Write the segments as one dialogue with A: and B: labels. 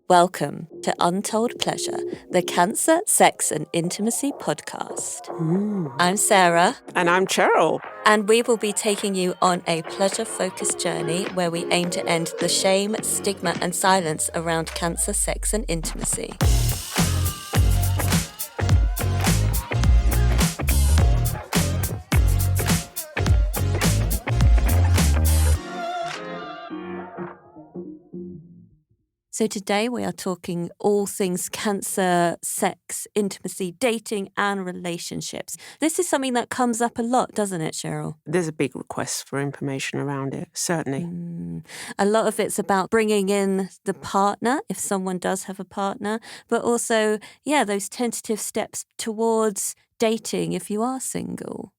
A: Welcome to Untold Pleasure, the Cancer, Sex and Intimacy podcast. I'm Sarah.
B: And I'm Cheryl.
A: And we will be taking you on a pleasure-focused journey where we aim to end the shame, stigma and silence around cancer, sex and intimacy. So today we are talking all things cancer, sex, intimacy, dating and relationships. This is something that comes up a lot, doesn't it, Cheryl?
B: There's a big request for information around it, certainly.
A: A lot of it's about bringing in the partner, if someone does have a partner, but also, those tentative steps towards dating if you are single.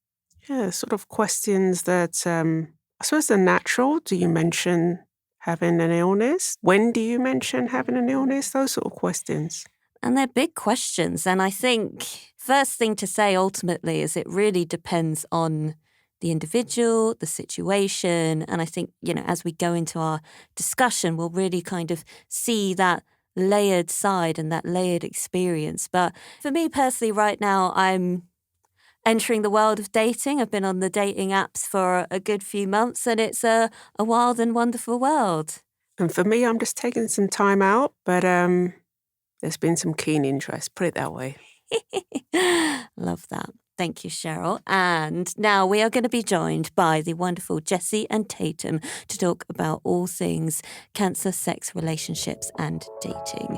B: Yeah, sort of questions that I suppose they're natural. Do you mention having an illness? When do you mention having an illness? Those sort of questions.
A: And they're big questions. And I think first thing to say ultimately is it really depends on the individual, the situation. And I think, as we go into our discussion, we'll really kind of see that layered side and that layered experience. But for me personally, right now, I'm entering the world of dating. I've been on the dating apps for a good few months and it's a wild and wonderful world.
B: And for me, I'm just taking some time out, but there's been some keen interest, put it that way.
A: Love that. Thank you, Cheryl. And now we are going to be joined by the wonderful Jessi and Tatum to talk about all things cancer, sex, relationships and dating.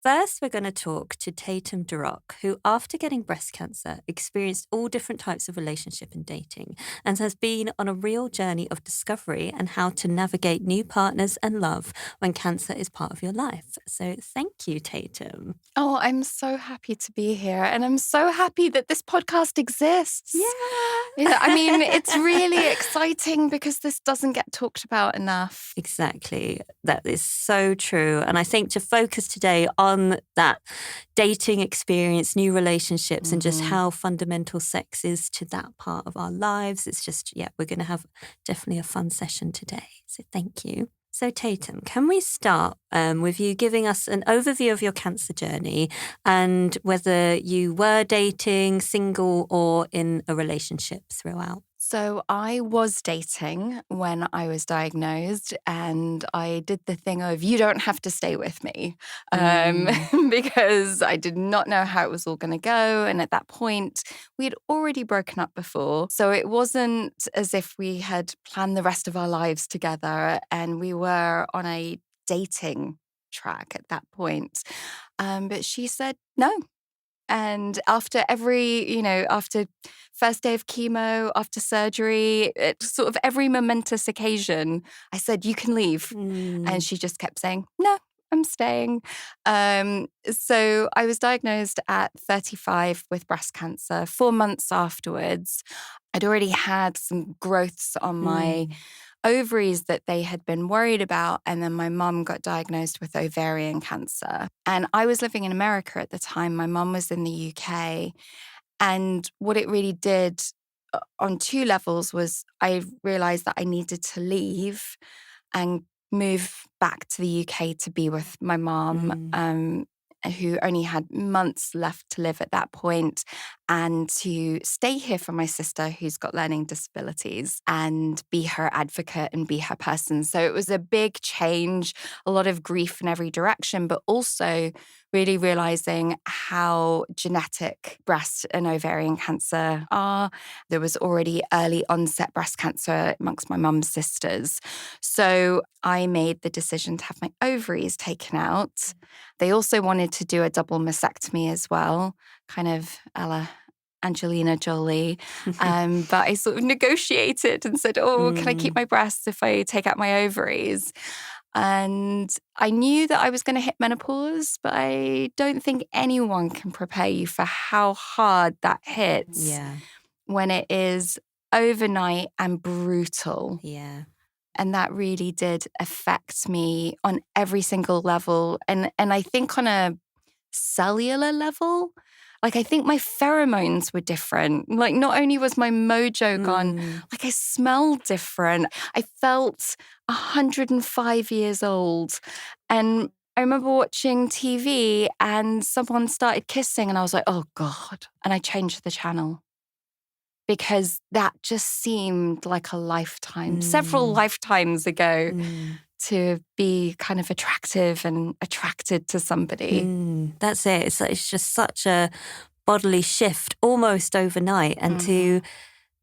A: First, we're going to talk to Tatum Roeck, who, after getting breast cancer, experienced all different types of relationship and dating, and has been on a real journey of discovery and how to navigate new partners and love when cancer is part of your life. So thank you, Tatum.
C: Oh, I'm so happy to be here. And I'm so happy that this podcast exists.
A: Yeah.
C: I mean, it's really exciting because this doesn't get talked about enough.
A: Exactly. That is so true. And I think to focus today on that dating experience, new relationships, and just how fundamental sex is to that part of our lives. It's just, we're going to have definitely a fun session today. So thank you. So Tatum, can we start with you giving us an overview of your cancer journey and whether you were dating, single, or in a relationship throughout?
C: So I was dating when I was diagnosed, and I did the thing of, you don't have to stay with me, because I did not know how it was all going to go. And at that point, we had already broken up before. So it wasn't as if we had planned the rest of our lives together, and we were on a dating track at that point. But she said no. And after after first day of chemo, after surgery, sort of every momentous occasion, I said, you can leave. And she just kept saying, no, I'm staying. So I was diagnosed at 35 with breast cancer. 4 months afterwards, I'd already had some growths on my ovaries that they had been worried about. And then my mum got diagnosed with ovarian cancer. And I was living in America at the time. My mum was in the UK. And what it really did on 2 levels was I realized that I needed to leave and move back to the UK to be with my mum, who only had months left to live at that point, and to stay here for my sister who's got learning disabilities and be her advocate and be her person. So it was a big change, a lot of grief in every direction, but also really realizing how genetic breast and ovarian cancer are. There was already early onset breast cancer amongst my mum's sisters. So I made the decision to have my ovaries taken out. They also wanted to do a double mastectomy as well, kind of a la Angelina Jolie. But I sort of negotiated and said, can I keep my breasts if I take out my ovaries? And I knew that I was going to hit menopause, but I don't think anyone can prepare you for how hard that hits when it is overnight and brutal.
A: Yeah.
C: And that really did affect me on every single level. And I think on a cellular level, Like, I think my pheromones were different. Like, not only was my mojo gone, like, I smelled different. I felt 105 years old. And I remember watching TV and someone started kissing and I was like, oh God. And I changed the channel because that just seemed like a lifetime, several lifetimes ago, to be kind of attractive and attracted to somebody.
A: That's it. It's just such a bodily shift almost overnight, and to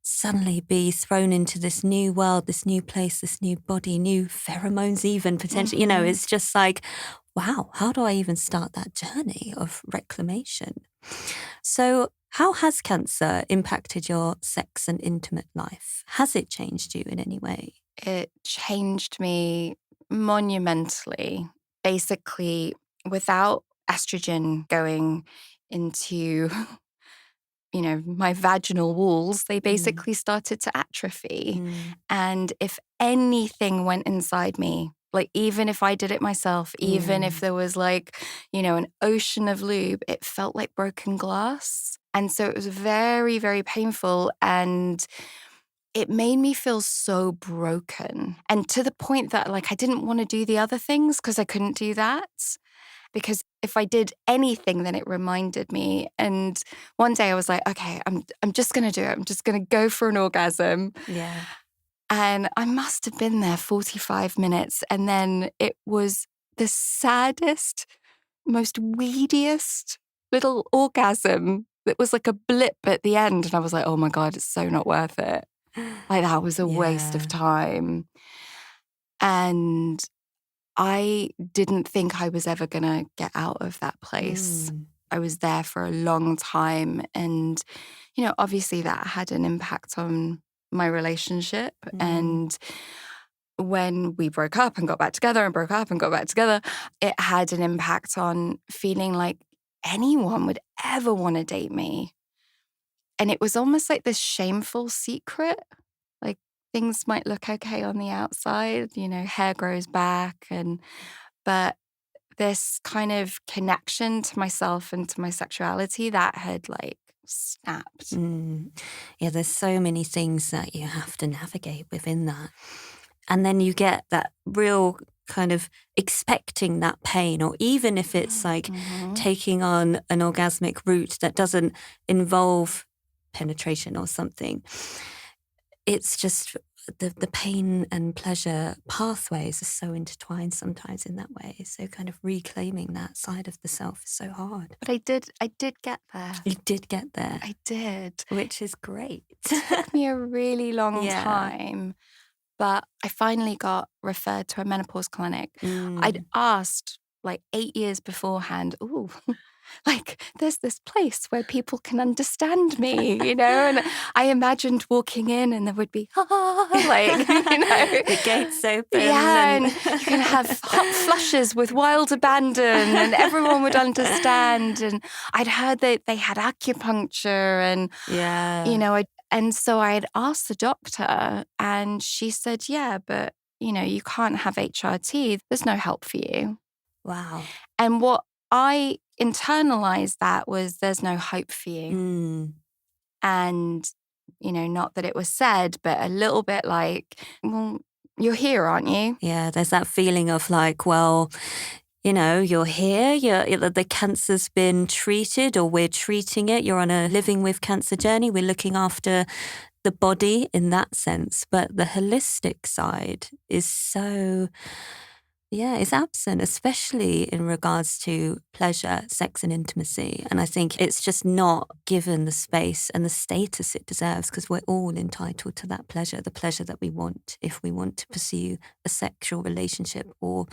A: suddenly be thrown into this new world, this new place, this new body, new pheromones even potentially, you know, it's just like, wow, how do I even start that journey of reclamation? So how has cancer impacted your sex and intimate life? Has it changed you in any way?
C: It changed me monumentally. Basically, without estrogen going into, you know, my vaginal walls, they basically started to atrophy. And if anything went inside me, like even if I did it myself, even if there was like, you know, an ocean of lube, it felt like broken glass. And so it was very, very painful. And it made me feel so broken. And to the point that like I didn't want to do the other things because I couldn't do that. Because if I did anything, then it reminded me. And one day I was like, okay, I'm just going to do it. I'm just going to go for an orgasm.
A: Yeah.
C: And I must have been there 45 minutes. And then it was the saddest, most weediest little orgasm. It was like a blip at the end. And I was like, oh my God, it's so not worth it. Like that was a waste of time. And I didn't think I was ever going to get out of that place. I was there for a long time. And, you know, obviously that had an impact on my relationship. And when we broke up and got back together and broke up and got back together, it had an impact on feeling like anyone would ever want to date me. And it was almost like this shameful secret. Like things might look okay on the outside, you know, hair grows back, but this kind of connection to myself and to my sexuality that had like snapped.
A: Yeah, there's so many things that you have to navigate within that. And then you get that real kind of expecting that pain, or even if it's like taking on an orgasmic route that doesn't involve penetration or something. It's just the pain and pleasure pathways are so intertwined sometimes in that way. So kind of reclaiming that side of the self is so hard.
C: But I did get there.
A: You did get there.
C: I did.
A: Which is great.
C: It took me a really long time. But I finally got referred to a menopause clinic. I'd asked like 8 years beforehand, like there's this place where people can understand me, you know? And I imagined walking in and there would be, like, you know.
A: The gates open.
C: Yeah, and you can have hot flushes with wild abandon and everyone would understand. And I'd heard that they had acupuncture and, you know, and so I had asked the doctor and she said, yeah, but, you know, you can't have HRT. There's no help for you.
A: Wow.
C: And what I internalized that was there's no hope for you. And, you know, not that it was said, but a little bit like, well, you're here, aren't you?
A: Yeah, there's that feeling of like, well, you know, you're here, the cancer's been treated or we're treating it. You're on a living with cancer journey. We're looking after the body in that sense. But the holistic side is so, it's absent, especially in regards to pleasure, sex and intimacy. And I think it's just not given the space and the status it deserves because we're all entitled to that pleasure, the pleasure that we want if we want to pursue a sexual relationship or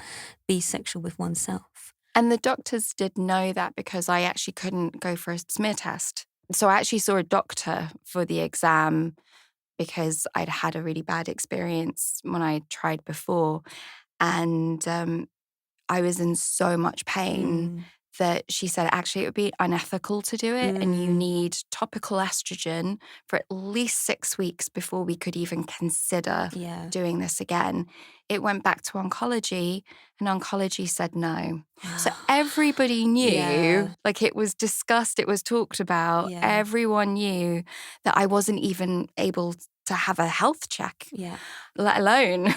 A: be sexual with oneself.
C: And the doctors did know that because I actually couldn't go for a smear test. So I actually saw a doctor for the exam because I'd had a really bad experience when I tried before. And I was in so much pain that she said actually it would be unethical to do it and you need topical estrogen for at least 6 weeks before we could even consider doing this again. It went back to oncology and oncology said no. So everybody knew, like it was discussed, it was talked about, everyone knew that I wasn't even able to have a health check, let alone,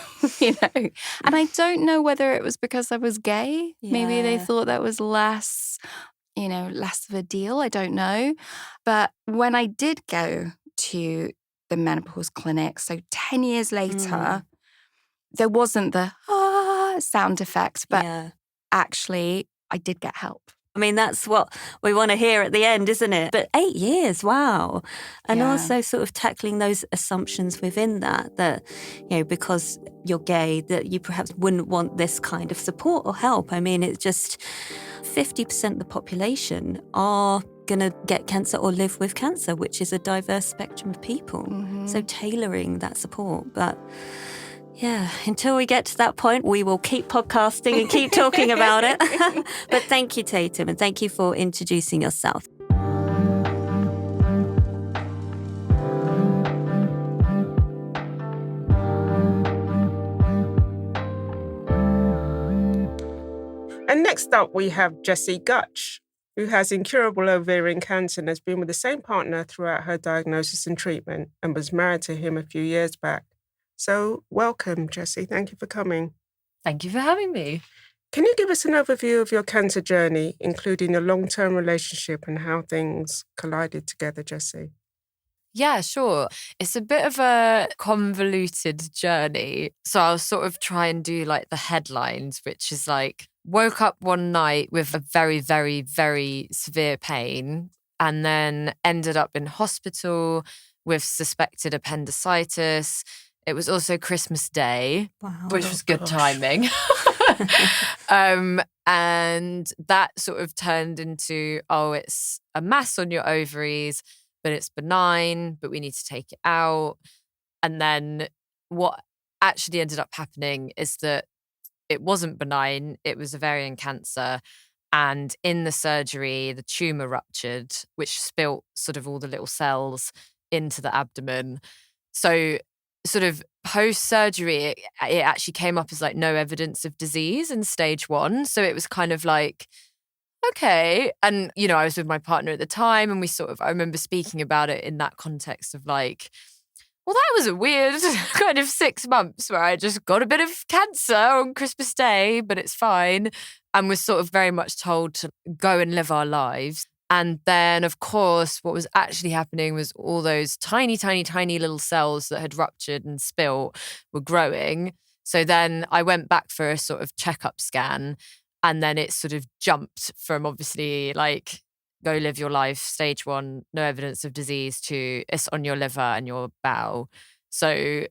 C: And I don't know whether it was because I was gay. Maybe they thought that was less of a deal. I don't know. But when I did go to the menopause clinic, so 10 years later, there wasn't the sound effect, but actually I did get help.
A: I mean, that's what we want to hear at the end, isn't it? But 8 years, wow. And also sort of tackling those assumptions within that, because you're gay, that you perhaps wouldn't want this kind of support or help. I mean, it's just 50% of the population are going to get cancer or live with cancer, which is a diverse spectrum of people. So tailoring that support. But until we get to that point, we will keep podcasting and keep talking about it. But thank you, Tatum, and thank you for introducing yourself.
B: And next up, we have Jessi Gutch, who has incurable ovarian cancer and has been with the same partner throughout her diagnosis and treatment and was married to him a few years back. So welcome, Jessi. Thank you for coming.
D: Thank you for having me.
B: Can you give us an overview of your cancer journey, including your long-term relationship and how things collided together, Jessi?
D: Yeah, sure. It's a bit of a convoluted journey. So I'll sort of try and do like the headlines, which is like, woke up one night with a very, very, very severe pain and then ended up in hospital with suspected appendicitis. It was also Christmas Day, which was good timing. And that sort of turned into, it's a mass on your ovaries, but it's benign, but we need to take it out. And then what actually ended up happening is that it wasn't benign, it was ovarian cancer. And in the surgery, the tumour ruptured, which spilt sort of all the little cells into the abdomen. So sort of post-surgery, it actually came up as like no evidence of disease in stage 1. So it was kind of like, okay. And, I was with my partner at the time and I remember speaking about it in that context of like, well, that was a weird kind of 6 months where I just got a bit of cancer on Christmas Day, but it's fine. And was sort of very much told to go and live our lives. And then, of course, what was actually happening was all those tiny, tiny, tiny little cells that had ruptured and spilt were growing. So then I went back for a sort of checkup scan. And then it sort of jumped from obviously like, go live your life, stage 1, no evidence of disease, to it's on your liver and your bowel. So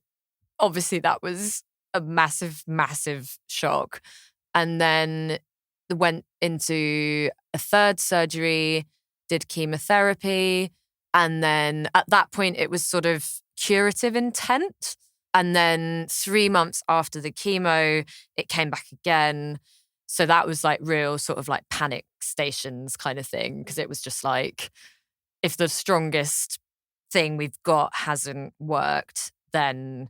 D: obviously that was a massive, massive shock. And then went into a third surgery, did chemotherapy. And then at that point, it was sort of curative intent. And then 3 months after the chemo, it came back again. So that was like real sort of like panic stations kind of thing. Because it was just like, if the strongest thing we've got hasn't worked, then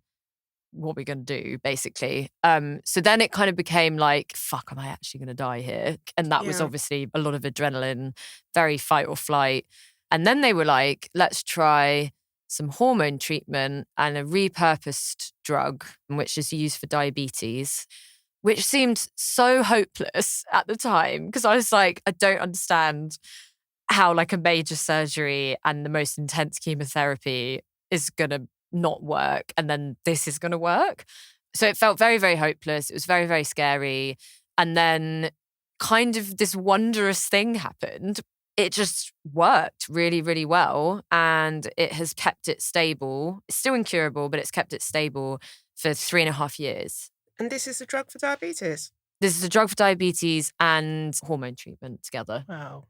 D: what are we going to do, basically? So then it kind of became like, fuck, am I actually going to die here? And that was obviously a lot of adrenaline, very fight or flight. And then they were like, let's try some hormone treatment and a repurposed drug, which is used for diabetes, which seemed so hopeless at the time. Because I was like, I don't understand how like a major surgery and the most intense chemotherapy is going to not work, and then this is going to work. So it felt very, very hopeless. It was very, very scary. And then kind of this wondrous thing happened. It just worked really, really well. And it has kept it stable. It's still incurable, but it's kept it stable for 3.5 years.
B: And this is a drug for diabetes?
D: This is a drug for diabetes and hormone treatment together.
B: Wow.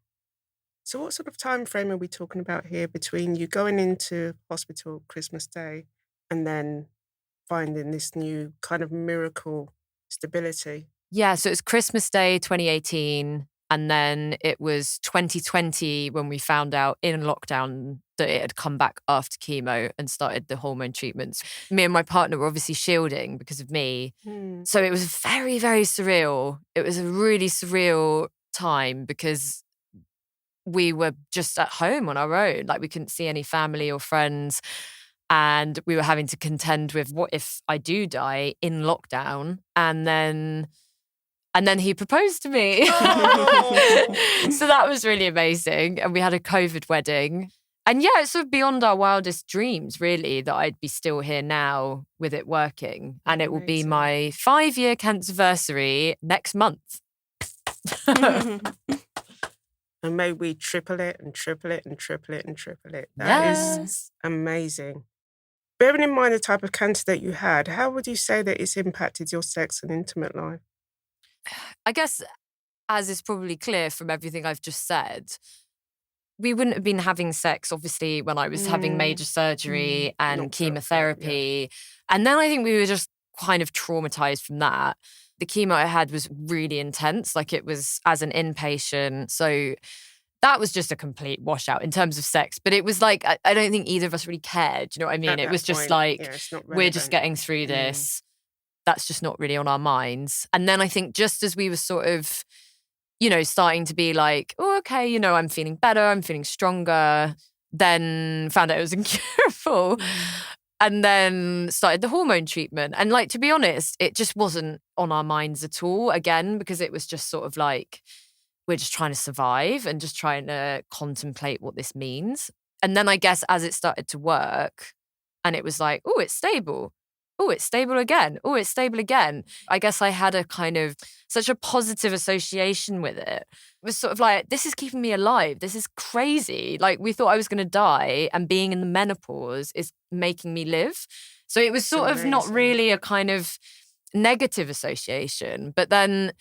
B: So what sort of time frame are we talking about here between you going into hospital Christmas Day and then finding this new kind of miracle stability?
D: Yeah, so it's Christmas Day 2018. And then it was 2020 when we found out in lockdown that it had come back after chemo and started the hormone treatments. Me and my partner were obviously shielding because of me. So it was very, very surreal. It was a really surreal time because we were just at home on our own. Like we couldn't see any family or friends. And we were having to contend with what if I do die in lockdown? And then he proposed to me.
B: Oh.
D: So that was really amazing. And we had a COVID wedding. And yeah, it's sort of beyond our wildest dreams, really, that I'd be still here now with it working. And it will be my 5-year cancerversary next month.
B: And may we triple it and triple it and triple it and triple it. That is amazing. Bearing in mind the type of cancer that you had, how would you say that it's impacted your sex and intimate life?
D: I guess, as is probably clear from everything I've just said, we wouldn't have been having sex, obviously, when I was having major surgery and
B: Not
D: chemotherapy. And then I think we were just kind of traumatized from that. The chemo I had was really intense, like it was as an inpatient. So that was just a complete washout in terms of sex. But it was like, I don't think either of us really cared. Do you know what I mean? It was just like, we're just getting through this. That's just not really on our minds. And then I think just as we were sort of, starting to be like, oh, okay, I'm feeling better, I'm feeling stronger, then found out it was incurable. And then started the hormone treatment. And like, to be honest, it just wasn't on our minds at all, again, because it was just sort of like, we're just trying to survive and just trying to contemplate what this means. And then I guess as it started to work and it was like, oh, it's stable. Oh, it's stable again. Oh, it's stable again. I guess I had a kind of such a positive association with it. It was sort of like, this is keeping me alive. This is crazy. Like we thought I was going to die and being in the menopause is making me live. So it was sort of not really a kind of negative association. But then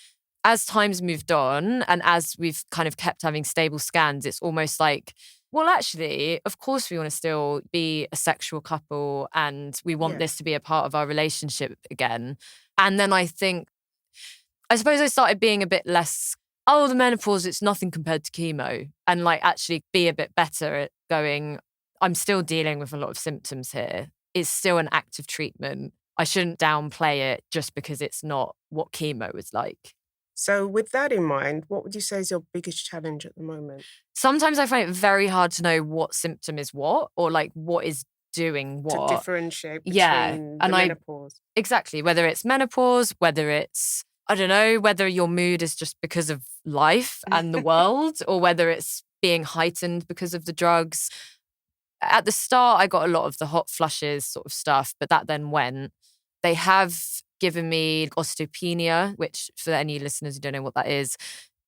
D: as time's moved on and as we've kind of kept having stable scans, it's almost like, well, actually, of course we want to still be a sexual couple and we want this to be a part of our relationship again. And then I suppose I started being a bit less, the menopause, it's nothing compared to chemo. And like actually be a bit better at going, I'm still dealing with a lot of symptoms here. It's still an active treatment. I shouldn't downplay it just because it's not what chemo was like.
B: So with that in mind, what would you say is your biggest challenge at the moment?
D: Sometimes I find it very hard to know what symptom is what or like what is doing what.
B: To differentiate between the menopause.
D: Exactly. Whether it's menopause, whether it's, I don't know, whether your mood is just because of life and the world or whether it's being heightened because of the drugs. At the start, I got a lot of the hot flushes sort of stuff, but that then went. They have given me osteopenia, which for any listeners who don't know what that is,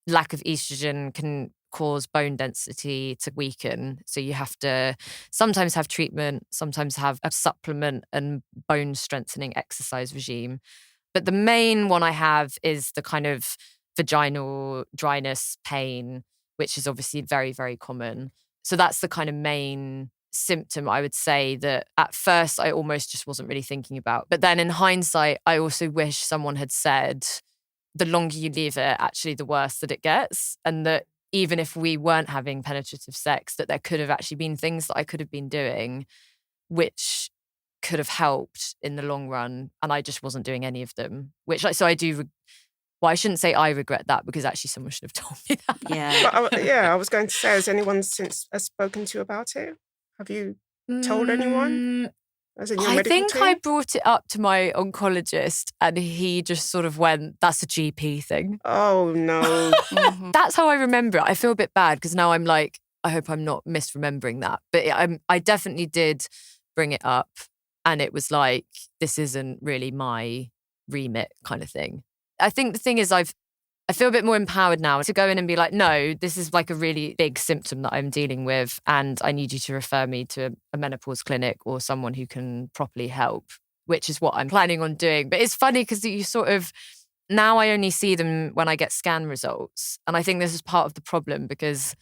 D: lack of estrogen can cause bone density to weaken. So you have to sometimes have treatment, sometimes have a supplement and bone strengthening exercise regime. But the main one I have is the kind of vaginal dryness pain, which is obviously very, very common. So that's the kind of main symptom I would say that at first I almost just wasn't really thinking about. But then in hindsight, I also wish someone had said, the longer you leave it, actually the worse that it gets. And that even if we weren't having penetrative sex, that there could have actually been things that I could have been doing, which could have helped in the long run. And I just wasn't doing any of them, so I do. Well, I shouldn't say I regret that because actually someone should have told me that.
A: Yeah.
B: I was going to say, has anyone since spoken to you about it? Have you told anyone? As in your
D: I
B: medical
D: think
B: team?
D: I brought it up to my oncologist and he just sort of went, that's a GP thing.
B: Oh, no.
D: That's how I remember it. I feel a bit bad because now I'm like, I hope I'm not misremembering that. But I definitely did bring it up and it was like, this isn't really my remit kind of thing. I think the thing is I feel a bit more empowered now to go in and be like, no, this is like a really big symptom that I'm dealing with and I need you to refer me to a menopause clinic or someone who can properly help, which is what I'm planning on doing. But it's funny because you sort of, now I only see them when I get scan results. And I think this is part of the problem because,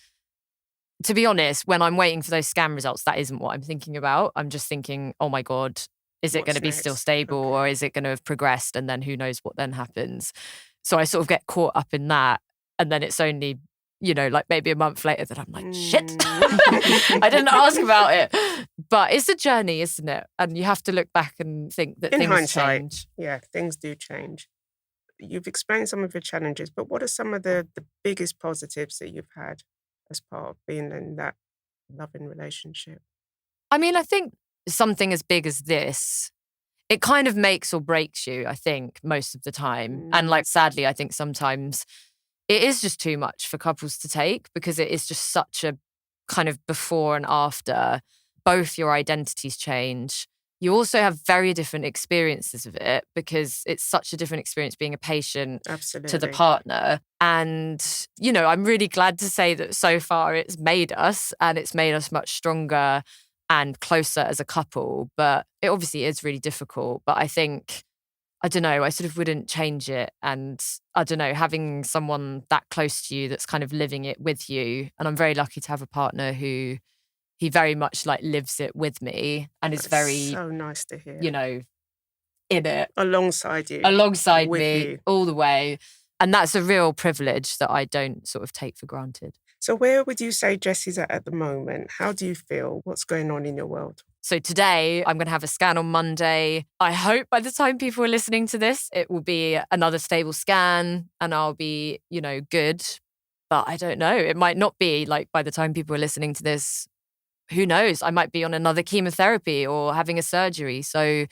D: to be honest, when I'm waiting for those scan results, that isn't what I'm thinking about. I'm just thinking, oh my God, is it going to be still stable or is it going to have progressed? And then who knows what then happens? So I sort of get caught up in that. And then it's only, like maybe a month later that I'm like, shit, I didn't ask about it. But it's a journey, isn't it? And you have to look back and think that things
B: hindsight,
D: change.
B: Yeah, things do change. You've explained some of your challenges, but what are some of the biggest positives that you've had as part of being in that loving relationship?
D: I mean, I think something as big as this, it kind of makes or breaks you, I think, most of the time. And like, sadly, I think sometimes it is just too much for couples to take because it is just such a kind of before and after. Both your identities change. You also have very different experiences of it because it's such a different experience being a patient to the partner. And, I'm really glad to say that so far it's made us much stronger and closer as a couple. But it obviously is really difficult. But I think, I don't know, I sort of wouldn't change it. And I don't know, having someone that close to you that's kind of living it with you. And I'm very lucky to have a partner who he very much like lives it with me and is very,
B: so nice to hear,
D: in it.
B: Alongside me,
D: you. All the way. And that's a real privilege that I don't sort of take for granted.
B: So where would you say Jessi's at the moment? How do you feel? What's going on in your world?
D: So today I'm going to have a scan on Monday. I hope by the time people are listening to this, it will be another stable scan and I'll be, good. But I don't know. It might not be like by the time people are listening to this. Who knows? I might be on another chemotherapy or having a surgery. So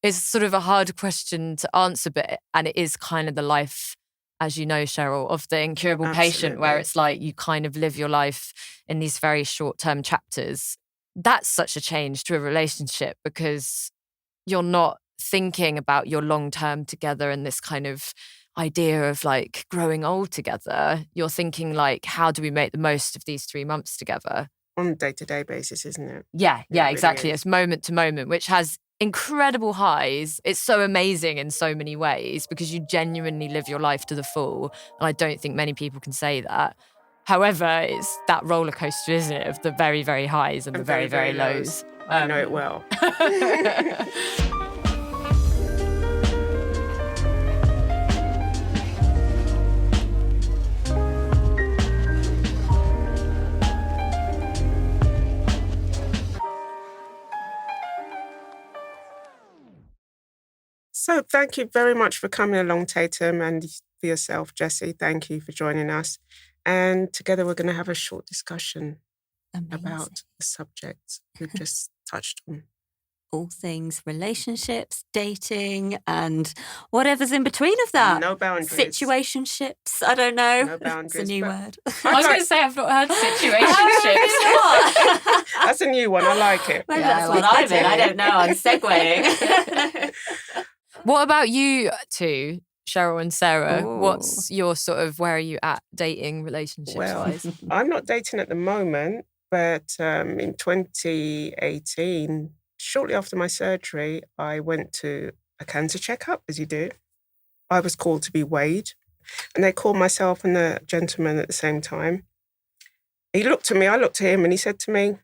D: it's sort of a hard question to answer, and it is kind of the life, as you know, Cheryl, of the incurable patient, where it's like you kind of live your life in these very short-term chapters. That's such a change to a relationship because you're not thinking about your long-term together and this kind of idea of like growing old together. You're thinking like, how do we make the most of these 3 months together?
B: On a day-to-day basis, isn't it?
D: Yeah, exactly. It's moment to moment, which has incredible highs. It's so amazing in so many ways because you genuinely live your life to the full. And I don't think many people can say that. However, it's that roller coaster, isn't it, of the very, very highs and the very, very lows.
B: I know it well. So thank you very much for coming along, Tatum, and for yourself, Jessi. Thank you for joining us. And together we're going to have a short discussion about the subject we've just touched on.
A: All things relationships, dating, and whatever's in between of that.
B: No boundaries.
A: Situationships, I don't know.
B: No boundaries.
A: It's a new word.
C: I was going to say I've not heard situationships.
B: That's a new one. I like it.
A: Maybe that's what I'm in. I don't know. I'm segueing.
D: What about you two, Cheryl and Sarah?
A: Ooh.
D: What's your sort of, where are you at dating relationships-wise?
B: I'm not dating at the moment, but in 2018, shortly after my surgery, I went to a cancer checkup, as you do. I was called to be weighed, and they called myself and the gentleman at the same time. He looked at me, I looked at him, and he said to me,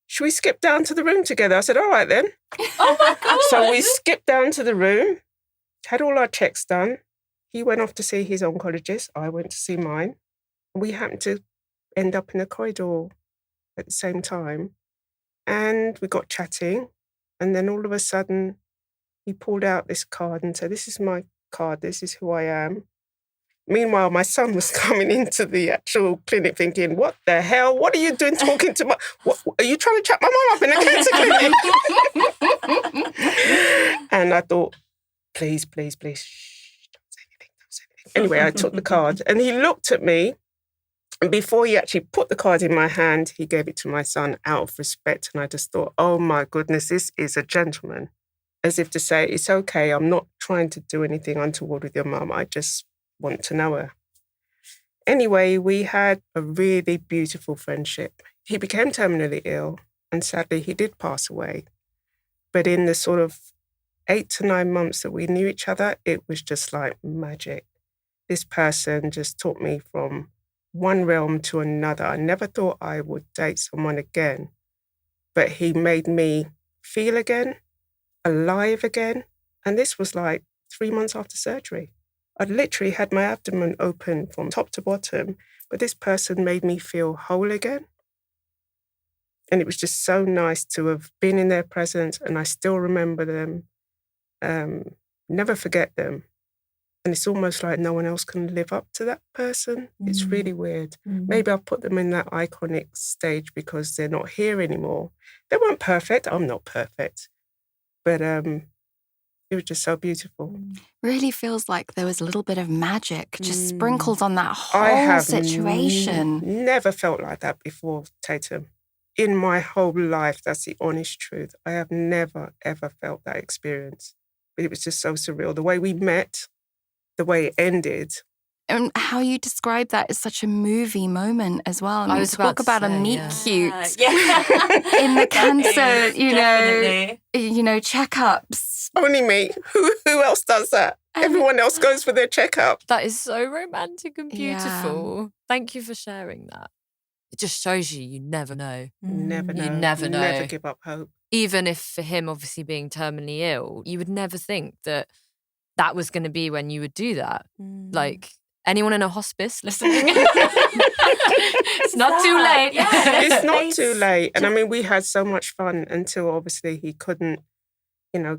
B: "Should we skip down to the room together?" I said, "All right then."
C: Oh my God.
B: So we skipped down to the room, had all our checks done. He went off to see his oncologist. I went to see mine. We happened to end up in the corridor at the same time. And we got chatting. And then all of a sudden, he pulled out this card and said, "This is my card. This is who I am." Meanwhile, my son was coming into the actual clinic thinking, "What the hell? What are you doing talking to my... What, are you trying to chat my mum up in a cancer clinic?" And I thought, please, shh, don't say anything. Anyway, I took the card and he looked at me. And before he actually put the card in my hand, he gave it to my son out of respect. And I just thought, oh my goodness, this is a gentleman. As if to say, it's okay, I'm not trying to do anything untoward with your mum. I just want to know her. Anyway, we had a really beautiful friendship. He became terminally ill and sadly he did pass away. But in the sort of 8 to 9 months that we knew each other, it was just like magic. This person just took me from one realm to another. I never thought I would date someone again, but he made me feel again, alive again. And this was like 3 months after surgery. I'd literally had my abdomen open from top to bottom, but this person made me feel whole again. And it was just so nice to have been in their presence, and I still remember them, never forget them. And it's almost like no one else can live up to that person. It's really weird. Maybe I've put them in that iconic stage because they're not here anymore. They weren't perfect. I'm not perfect. But it was just so beautiful.
C: Really feels like there was a little bit of magic just sprinkled on that
B: I
C: whole
B: have
C: situation.
B: Never felt like that before, Tatum. In my whole life, that's the honest truth. I have never, ever felt that experience. But it was just so surreal. The way we met, the way it ended.
C: And how you describe that is such a movie moment as well. I mean,
D: was
C: talk
D: about
C: about
D: to
C: a
D: say,
C: meet
D: yeah.
C: cute in the cancer,
A: Definitely.
C: Checkups.
B: Only me. Who else does that? Everyone else goes for their checkup.
D: That is so romantic and
C: Yeah.
D: beautiful. Thank you for sharing that. It just shows you never know.
B: Never know.
D: You never know.
B: Never give up hope.
D: Even if for him, obviously being terminally ill, you would never think that that was going to be when you would do that. Like, anyone in a hospice listening? It's not too late.
B: It's not too late. And I mean, we had so much fun until obviously he couldn't,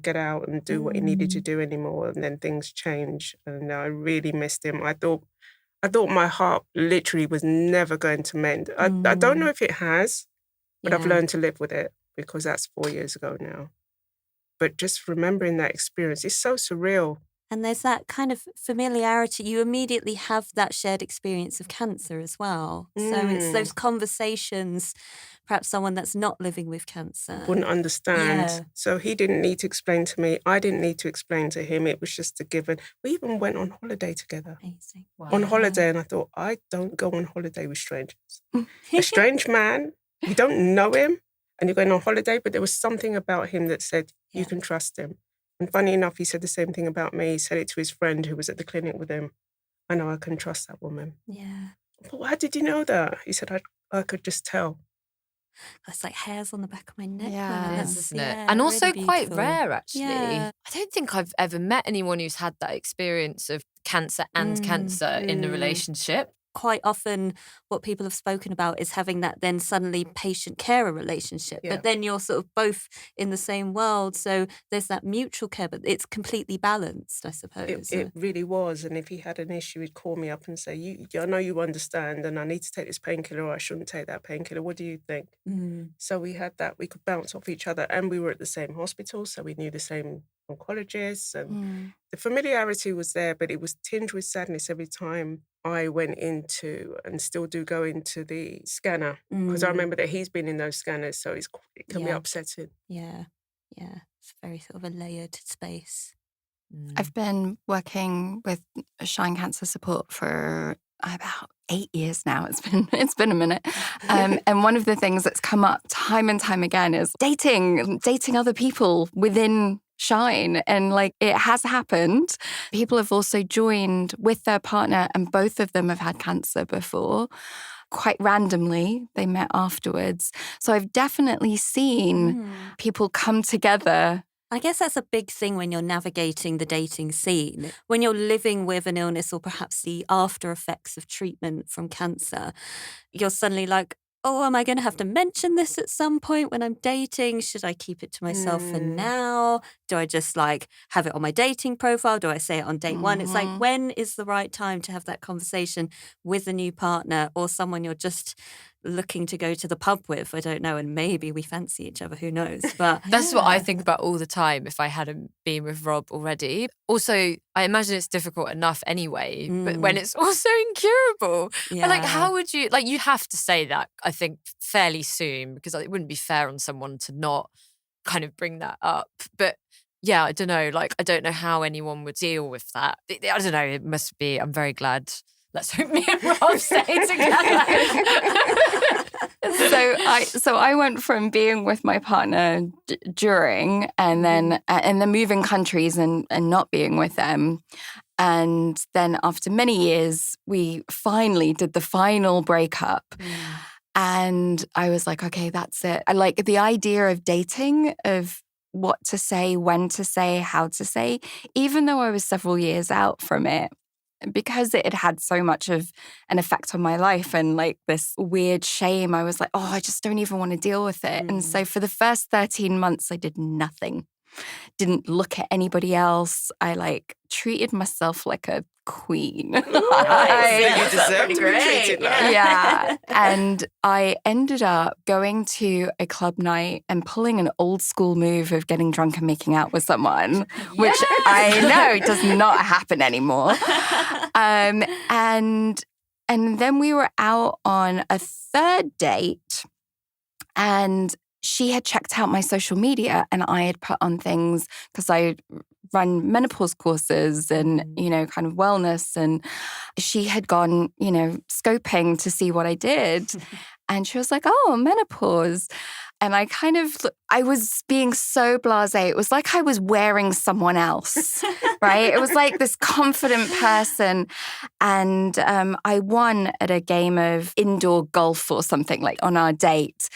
B: get out and do what he needed to do anymore. And then things changed. And I really missed him. I thought my heart literally was never going to mend. I don't know if it has, but I've learned to live with it because that's 4 years ago now. But just remembering that experience, it's so surreal.
A: And there's that kind of familiarity. You immediately have that shared experience of cancer as well. So it's those conversations, perhaps someone that's not living with cancer
B: Wouldn't understand.
A: Yeah.
B: So he didn't need to explain to me. I didn't need to explain to him. It was just a given. We even went on holiday together.
A: Amazing.
B: On holiday, and I thought, I don't go on holiday with strangers. A strange man, you don't know him, and you're going on holiday, but there was something about him that said, you can trust him. And funny enough, he said the same thing about me. He said it to his friend who was at the clinic with him. I know I can trust that woman.
A: Yeah.
B: But how did you know that? He said, I could just tell.
A: It's like hairs on the back of my neck.
C: Yeah.
A: when
C: It is,
D: isn't it? And also
A: really
D: quite
A: beautiful.
D: rare, actually.
A: Yeah.
D: I don't think I've ever met anyone who's had that experience of cancer and cancer in a relationship.
A: Quite often what people have spoken about is having that then suddenly patient-carer relationship.
B: Yeah.
A: But then you're sort of both in the same world. So there's that mutual care, but it's completely balanced, I suppose.
B: It really was. And if he had an issue, he'd call me up and say, I know you understand, and I need to take this painkiller, or I shouldn't take that painkiller. What do you think? So we had that. We could bounce off each other, and we were at the same hospital, so we knew the same oncologists. And the familiarity was there, but it was tinged with sadness every time I went into, and still do go into, the scanner. Because I remember that he's been in those scanners, so it can be upsetting.
A: Yeah. It's very sort of a layered space.
C: I've been working with Shine Cancer Support for about 8 years now. It's been a minute. And one of the things that's come up time and time again is dating other people within Shine. And it has happened. People have also joined with their partner, and both of them have had cancer before. Quite randomly, they met afterwards. So I've definitely seen people come together.
A: I guess that's a big thing when you're navigating the dating scene. When you're living with an illness, or perhaps the after effects of treatment from cancer, you're suddenly like, oh, am I going to have to mention this at some point when I'm dating? Should I keep it to myself for now? Do I just have it on my dating profile? Do I say it on date one? It's like, when is the right time to have that conversation with a new partner or someone you're just looking to go to the pub with? I don't know. And maybe we fancy each other. Who knows? But
D: That's what I think about all the time if I hadn't been with Rob already. Also, I imagine it's difficult enough anyway, but when it's also incurable.
A: Yeah.
D: And how would you, you have to say that, I think, fairly soon, because it wouldn't be fair on someone to not kind of bring that up. But yeah, I don't know. I don't know how anyone would deal with that. I don't know. It must be, I'm very glad. Let's hope me and Rob stay together.
C: So I went from being with my partner during, and then moving countries and not being with them. And then after many years, we finally did the final breakup. And I was like, okay, that's it. I like the idea of dating, of what to say, when to say, how to say, even though I was several years out from it. because it had had so much of an effect on my life and like this weird shame, I was like, oh, I just don't even want to deal with it. And so for the first 13 months, I did nothing. Didn't look at anybody else. I like treated myself like a queen.
B: You deserve to be treated like.
C: Yeah. And I ended up going to a club night and pulling an old school move of getting drunk and making out with someone, which I know does not happen anymore. And then we were out on a third date, and she had checked out my social media, and I had put on things because I run menopause courses and, you know, kind of wellness. And she had gone, you know, scoping to see what I did. And she was like, oh, menopause. And I was being so blasé. It was like I was wearing someone else, right? It was like this confident person. And I won at a game of indoor golf or something, like on our date.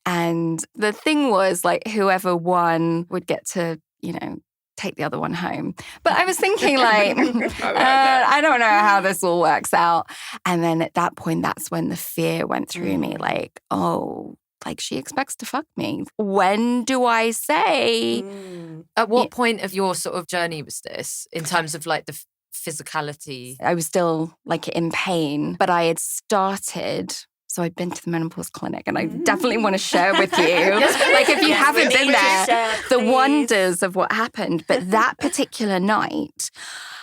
C: And the thing was, like, whoever won would get to, you know, take the other one home. But I was thinking, like, I don't know how this all works out. And then at that point, that's when the fear went through me, like, oh, like she expects to fuck me. When do I say?
D: At what point of your sort of journey was this in terms of like the physicality?
C: I was still like in pain, but I had started. So I'd been to the menopause clinic, and I definitely want to share with you, like if you haven't been there, the wonders of what happened. But that particular night,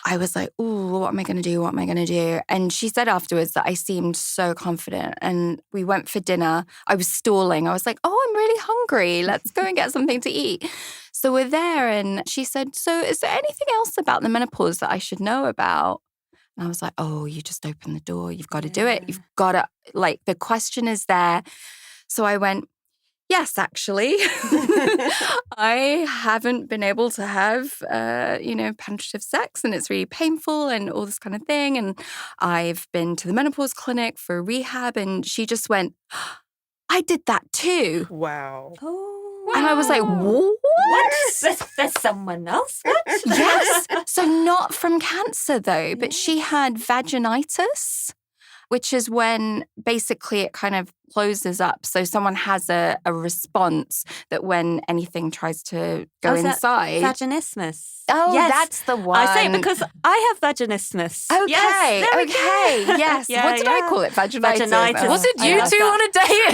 C: I was like, ooh, what am I going to do? What am I going to do? And she said afterwards that I seemed so confident. And we went for dinner. I was stalling. I was like, oh, I'm really hungry. Let's go and get something to eat. So we're there, and she said, so is there anything else about the menopause that I should know about? And I was like, oh, you just open the door. You've got to do it. You've got to, like, the question is there. So I went, yes, actually. I haven't been able to have, penetrative sex, and it's really painful and all this kind of thing. And I've been to the menopause clinic for rehab. And she just went, I did that too.
B: Wow.
A: Oh.
C: And I was like, what?
A: There's someone else? What?
C: Yes. So not from cancer though, but she had vaginitis, which is when basically it kind of closes up. So someone has a response that when anything tries to go inside.
A: Vaginismus.
C: Oh,
A: yes.
C: That's the one.
A: I say it because I have vaginismus.
C: Okay,
A: yes,
C: yes.
A: Yeah,
C: what did I call it? Vaginitis.
D: Was it you two on a date?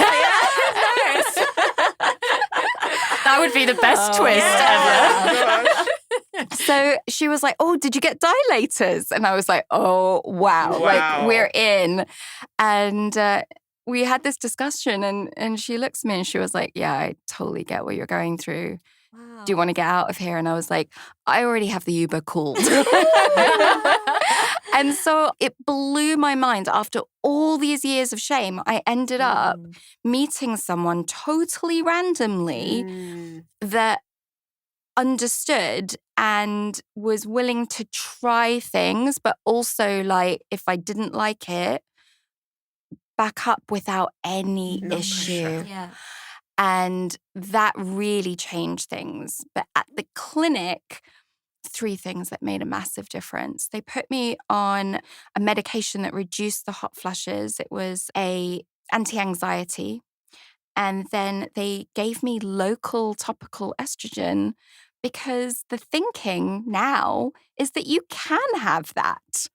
D: That would be the best twist ever.
C: So she was like, oh, did you get dilators? And I was like, oh, wow. Like, we're in. And we had this discussion, and she looks at me and she was like, yeah, I totally get what you're going through. Wow. Do you want to get out of here? And I was like, I already have the Uber called. And so it blew my mind. After all these years of shame, I ended up meeting someone totally randomly that understood and was willing to try things, but also, like, if I didn't like it, back up without any issue.
A: Yeah.
C: And that really changed things. But at the clinic, 3 things that made a massive difference. They put me on a medication that reduced the hot flushes. It was a anti-anxiety. And then they gave me local topical estrogen, because the thinking now is that you can have that.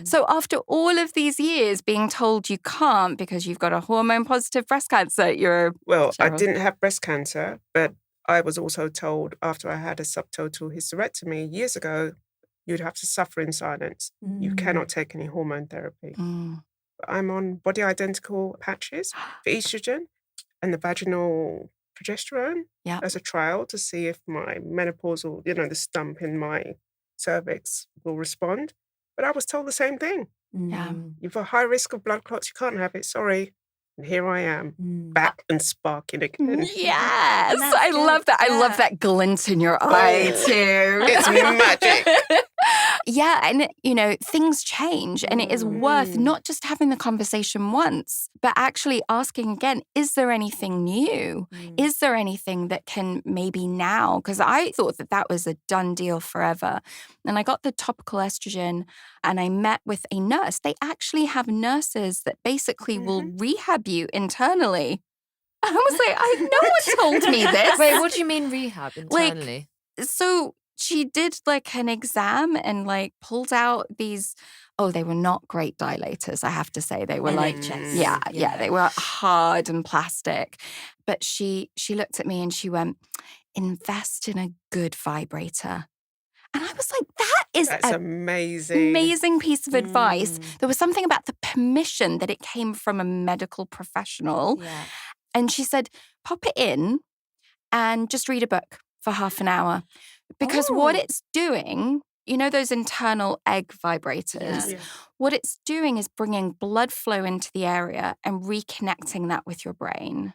C: So after all of these years being told you can't because you've got a hormone-positive breast cancer,
B: Well, I didn't have breast cancer, but I was also told after I had a subtotal hysterectomy years ago, you'd have to suffer in silence. You cannot take any hormone therapy. I'm on body-identical patches for estrogen and the vaginal progesterone as a trial to see if my menopausal, the stump in my cervix will respond. But I was told the same thing.
C: Yeah.
B: You've a high risk of blood clots. You can't have it. Sorry. And here I am, back and sparking again.
C: Yes. I love that. I love that glint in your eye, too.
B: It's magic.
C: Yeah, and you know, things change, and it is worth not just having the conversation once, but actually asking again, is there anything new? Is there anything that can maybe now? Because I thought that was a done deal forever. And I got the topical estrogen and I met with a nurse. They actually have nurses that basically will rehab you internally. I was like, no one told me this.
D: Wait, what do you mean rehab internally?
C: So she did like an exam and like pulled out these, they were not great dilators, I have to say. They were like, yeah, they were hard and plastic. But she looked at me and she went, invest in a good vibrator. And I was like, that's
B: amazing.
C: Amazing piece of advice. There was something about the permission that it came from a medical professional.
A: Yeah.
C: And she said, pop it in and just read a book for half an hour. Because what it's doing, you know those internal egg vibrators?
B: Yeah.
C: What it's doing is bringing blood flow into the area and reconnecting that with your brain.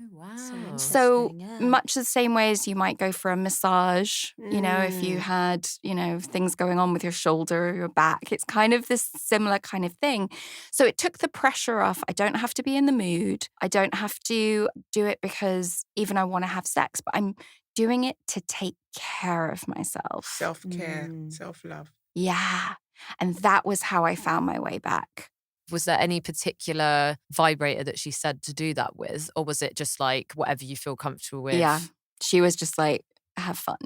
D: Oh, wow.
C: So much the same way as you might go for a massage, you know, if you had, you know, things going on with your shoulder or your back, it's kind of this similar kind of thing. So it took the pressure off. I don't have to be in the mood. I don't have to do it because even I want to have sex, but I'm doing it to take care of myself.
B: Self-care, self-love.
C: Yeah. And that was how I found my way back.
D: Was there any particular vibrator that she said to do that with? Or was it just like whatever you feel comfortable with?
C: Yeah. She was just like, have fun.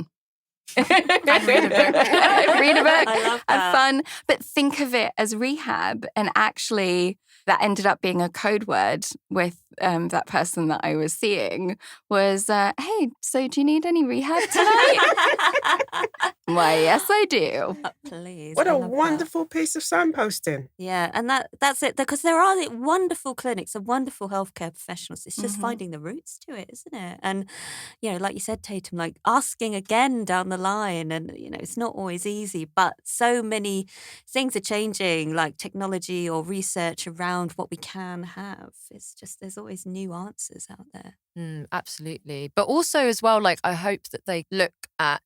D: And read a book.
C: Read a book.
A: I love that.
C: Have fun. But think of it as rehab. And actually, that ended up being a code word with that person that I was seeing was, hey, so do you need any rehab tonight? Why, yes, I do.
A: Please.
B: What
A: I
B: a
A: love that.
B: wonderful piece of signposting.
A: Yeah, and that's it. Because there are wonderful clinics and wonderful healthcare professionals. It's just finding the roots to it, isn't it? And, you know, like you said, Tatum, like asking again down the line. And, you know, it's not always easy, but so many things are changing, like technology or research around what we can have. It's just, there's always new answers out there.
D: Absolutely. But also as well, like I hope that they look at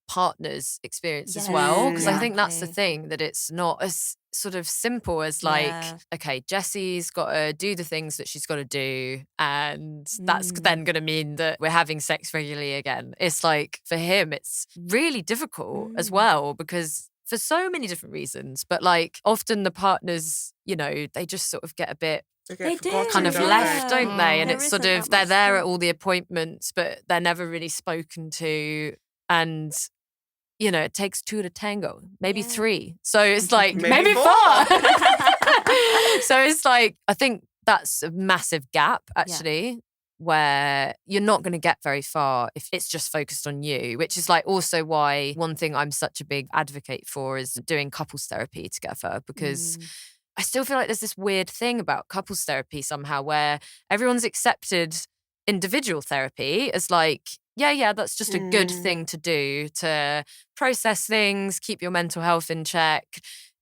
D: partners' experience as well. Because I think that's the thing, that it's not as sort of simple as like, okay, Jessi's got to do the things that she's got to do. And that's then going to mean that we're having sex regularly again. It's like, for him, it's really difficult as well because for so many different reasons. But like often the partners, you know, they just sort of get a bit
A: They do,
D: kind of
B: don't
D: left,
B: they?
D: don't they? And
A: There
D: it's sort
A: isn't
D: of,
A: that
D: they're
A: much
D: there
A: to-
D: at all the appointments, but they're never really spoken to. And, you know, it takes two to tango, maybe three. So it's like, maybe
B: four.
D: four. So it's like, I think that's a massive gap, actually, where you're not going to get very far if it's just focused on you, which is like also why one thing I'm such a big advocate for is doing couples therapy together, because I still feel like there's this weird thing about couples therapy somehow where everyone's accepted individual therapy as like, yeah, that's just a good thing to do to process things, keep your mental health in check.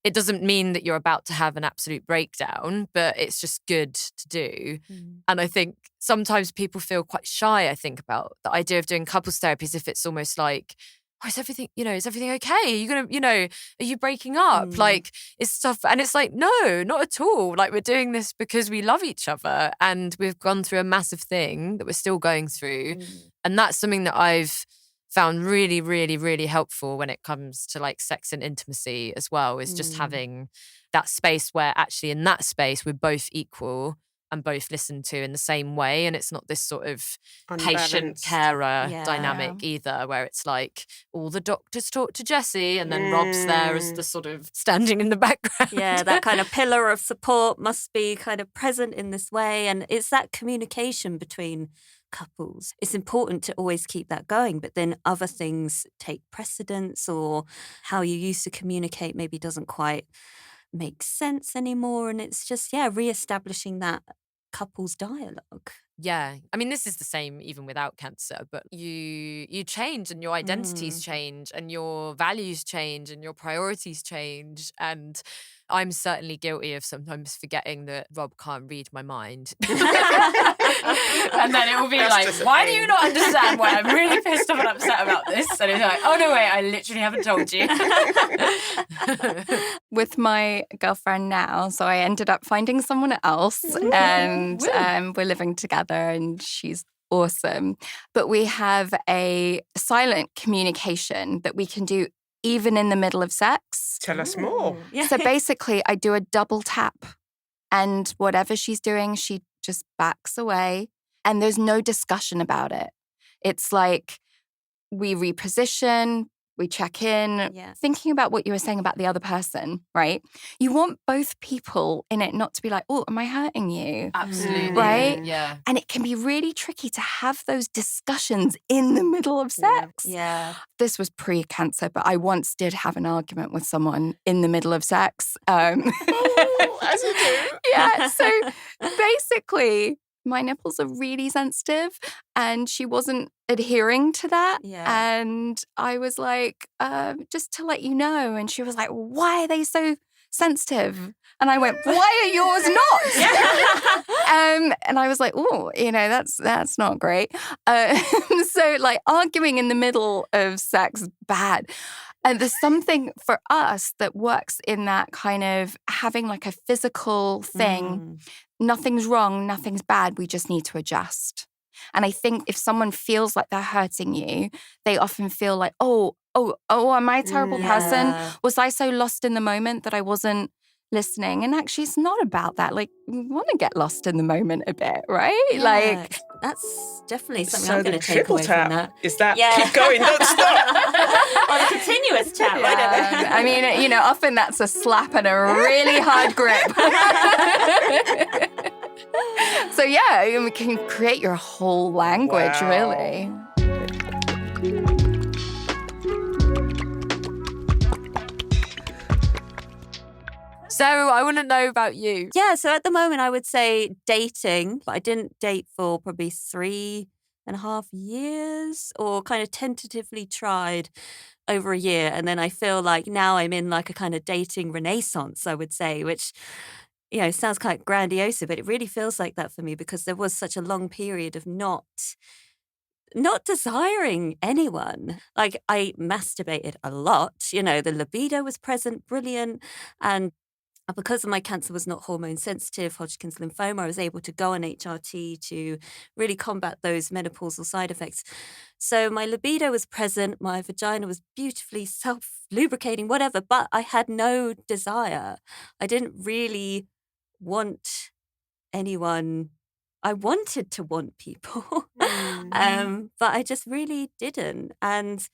D: It doesn't mean that you're about to have an absolute breakdown, but it's just good to do. And I think sometimes people feel quite shy, I think, about the idea of doing couples therapy as if it's almost like, is everything okay? Are you going to, are you breaking up? Like, it's stuff. And it's like, no, not at all. Like, we're doing this because we love each other and we've gone through a massive thing that we're still going through. And that's something that I've found really, really, really helpful when it comes to like sex and intimacy as well, is just having that space where actually in that space we're both equal and both listened to in the same way. And it's not this sort of patient
B: Unbalanced.
D: carer dynamic either, where it's like all the doctors talk to Jessi and then Rob's there as the sort of standing in the background.
A: Yeah, that kind of pillar of support must be kind of present in this way. And it's that communication between couples. It's important to always keep that going, but then other things take precedence, or how you used to communicate maybe doesn't quite make sense anymore. And it's just, reestablishing that couples dialogue.
D: Yeah. I mean, this is the same even without cancer, but you change and your identities change and your values change and your priorities change. And I'm certainly guilty of sometimes forgetting that Rob can't read my mind. And then it will be
B: That's
D: like, why do you not understand why I'm really pissed off and upset about this? And it's like, oh no, wait, I literally haven't told you.
C: With my girlfriend now, so I ended up finding someone else, and we're living together, and she's awesome. But we have a silent communication that we can do even in the middle of sex.
B: Tell us more.
A: Yeah.
C: So basically, I do a double tap, and whatever she's doing, she just backs away, and there's no discussion about it. It's like we reposition, we check in, thinking about what you were saying about the other person, right? You want both people in it not to be like, oh, am I hurting you?
D: Absolutely.
C: Right?
D: Yeah.
C: And it can be really tricky to have those discussions in the middle of sex.
A: Yeah.
C: This was pre-cancer, but I once did have an argument with someone in the middle of sex.
B: Oh, as you do.
C: Yeah, so basically, my nipples are really sensitive, and she wasn't adhering to that.
A: Yeah.
C: And I was like, just to let you know. And she was like, why are they so sensitive? And I went, why are yours not? And I was like, oh, that's not great. So like arguing in the middle of sex is bad. And there's something for us that works in that kind of having like a physical thing. Nothing's wrong, nothing's bad. We just need to adjust. And I think if someone feels like they're hurting you, they often feel like, oh, am I a terrible person? Was I so lost in the moment that I wasn't listening? And actually, it's not about that. Like, we want to get lost in the moment a bit, right?
A: Yeah.
C: Like,
A: that's definitely something
B: So
A: I'm going
B: the
A: to take
B: triple
A: away
B: tap
A: from that.
B: is that keep going, don't stop.
A: Or the continuous tap. I don't know.
C: I mean, often that's a slap and a really hard grip. So yeah, we can create your whole language, really.
D: So I want to know about you.
A: Yeah, so at the moment I would say dating, but I didn't date for probably 3.5 years, or kind of tentatively tried over a year. And then I feel like now I'm in like a kind of dating renaissance, I would say, which, sounds quite grandiose, but it really feels like that for me because there was such a long period of not desiring anyone. Like I masturbated a lot, the libido was present, brilliant. And because my cancer was not hormone sensitive, Hodgkin's lymphoma, I was able to go on HRT to really combat those menopausal side effects. So my libido was present, my vagina was beautifully self-lubricating, whatever, but I had no desire. I didn't really want anyone. I wanted to want people, but I just really didn't. And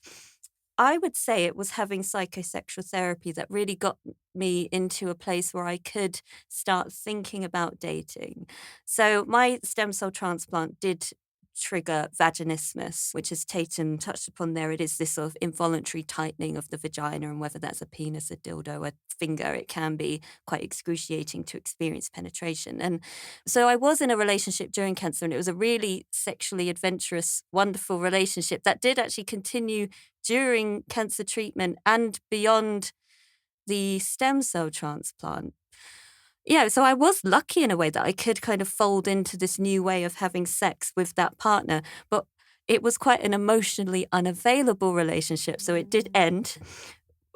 A: I would say it was having psychosexual therapy that really got me into a place where I could start thinking about dating. So my stem cell transplant did trigger vaginismus, which as Tatum touched upon there, it is this sort of involuntary tightening of the vagina, and whether that's a penis, a dildo, a finger, it can be quite excruciating to experience penetration. And so I was in a relationship during cancer, and it was a really sexually adventurous, wonderful relationship that did actually continue during cancer treatment and beyond the stem cell transplant. Yeah, so I was lucky in a way that I could kind of fold into this new way of having sex with that partner, but it was quite an emotionally unavailable relationship. So it did end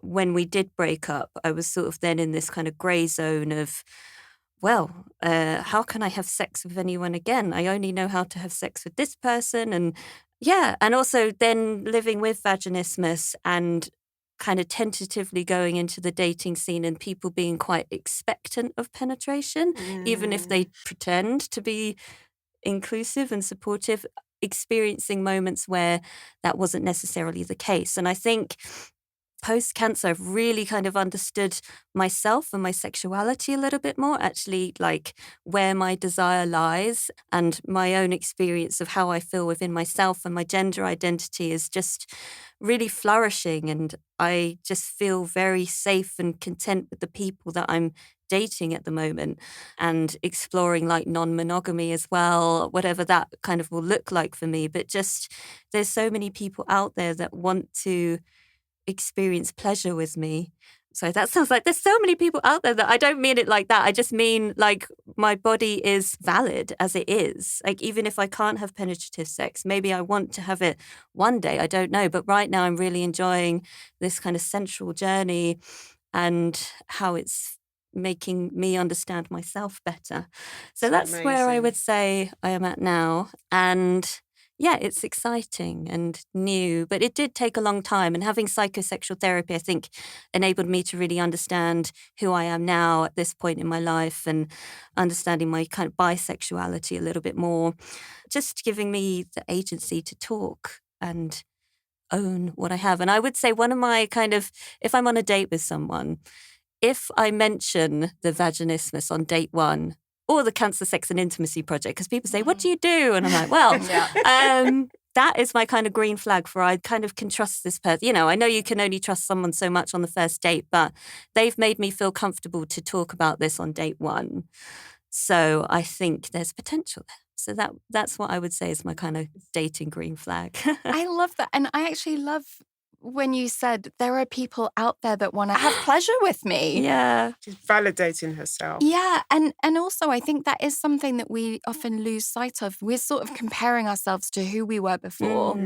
A: when we did break up. I was sort of then in this kind of grey zone of, how can I have sex with anyone again? I only know how to have sex with this person. And yeah, and also then living with vaginismus and kind of tentatively going into the dating scene and people being quite expectant of penetration, even if they pretend to be inclusive and supportive, experiencing moments where that wasn't necessarily the case. And I think post-cancer, I've really kind of understood myself and my sexuality a little bit more, actually, like where my desire lies, and my own experience of how I feel within myself and my gender identity is just really flourishing. And I just feel very safe and content with the people that I'm dating at the moment, and exploring like non-monogamy as well, whatever that kind of will look like for me. But just there's so many people out there that want to experience pleasure with me, So that sounds like there's so many people out there that I don't mean it like that. I just mean like my body is valid as it is. Like even if I can't have penetrative sex, maybe I want to have it one day. I don't know. But right now I'm really enjoying this kind of sensual journey and how it's making me understand myself better. So that's where I would say I am at now. And yeah, it's exciting and new, but it did take a long time. And having psychosexual therapy, I think, enabled me to really understand who I am now at this point in my life and understanding my kind of bisexuality a little bit more, just giving me the agency to talk and own what I have. And I would say one of my kind of, if I'm on a date with someone, if I mention the vaginismus on date one, or the Cancer, Sex and Intimacy Project, because people say, what do you do? And I'm like, well, that is my kind of green flag for I kind of can trust this person. You know, I know you can only trust someone so much on the first date, but they've made me feel comfortable to talk about this on date one. So I think there's potential there. So that's what I would say is my kind of dating green flag.
C: I love that. And I actually love when you said there are people out there that want to have pleasure with me.
A: Yeah.
B: She's validating herself.
C: Yeah. And also I think that is something that we often lose sight of. We're sort of comparing ourselves to who we were before.